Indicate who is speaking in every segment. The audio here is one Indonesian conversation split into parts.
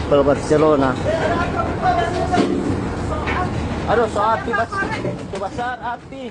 Speaker 1: Kapal Barcelona. Aduh, so api besar api.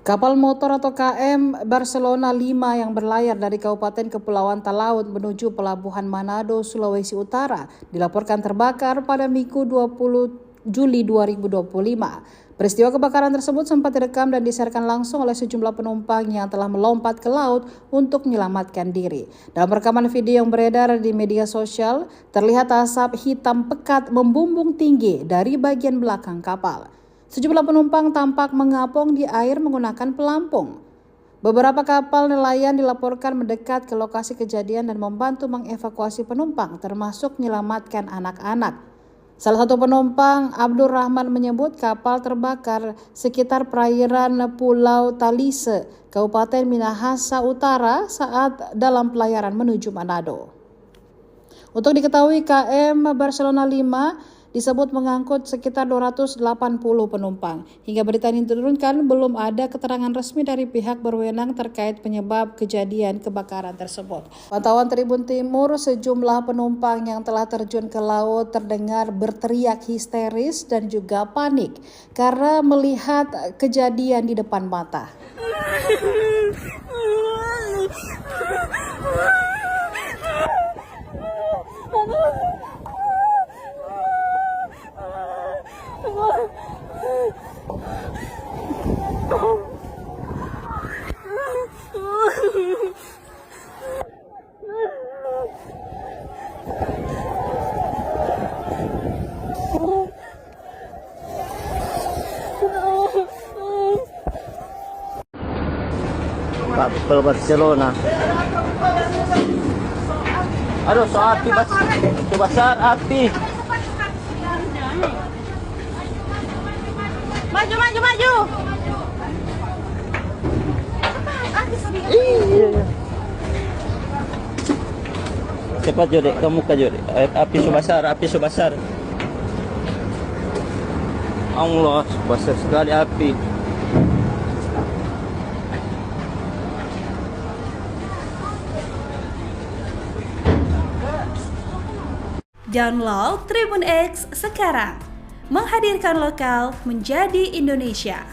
Speaker 2: Kapal motor atau KM Barcelona 5 yang berlayar dari Kabupaten Kepulauan Talaut menuju Pelabuhan Manado, Sulawesi Utara dilaporkan terbakar pada Minggu 20 Juli 2025. Peristiwa kebakaran tersebut sempat direkam dan disiarkan langsung oleh sejumlah penumpang yang telah melompat ke laut untuk menyelamatkan diri. Dalam rekaman video yang beredar di media sosial, terlihat asap hitam pekat membumbung tinggi dari bagian belakang kapal. Sejumlah penumpang tampak mengapung di air menggunakan pelampung. Beberapa kapal nelayan dilaporkan mendekat ke lokasi kejadian dan membantu mengevakuasi penumpang, termasuk menyelamatkan anak-anak. Salah satu penumpang, Abdul Rahman, menyebut kapal terbakar sekitar perairan Pulau Talise, Kabupaten Minahasa Utara saat dalam pelayaran menuju Manado. Untuk diketahui, KM Barcelona 5 disebut mengangkut sekitar 280 penumpang. Hingga berita ini diturunkan, belum ada keterangan resmi dari pihak berwenang terkait penyebab kejadian kebakaran tersebut. Pantauan Tribun Timur, sejumlah penumpang yang telah terjun ke laut terdengar berteriak histeris dan juga panik karena melihat kejadian di depan mata.
Speaker 1: Kapal Barcelona. Aduh, so api besar api.
Speaker 3: Maju.
Speaker 1: Iya. Cepat Jodek, kamu ke Jodek. Api sebesar. Allah, besar sekali api.
Speaker 3: Download Tribun X sekarang, menghadirkan lokal menjadi Indonesia.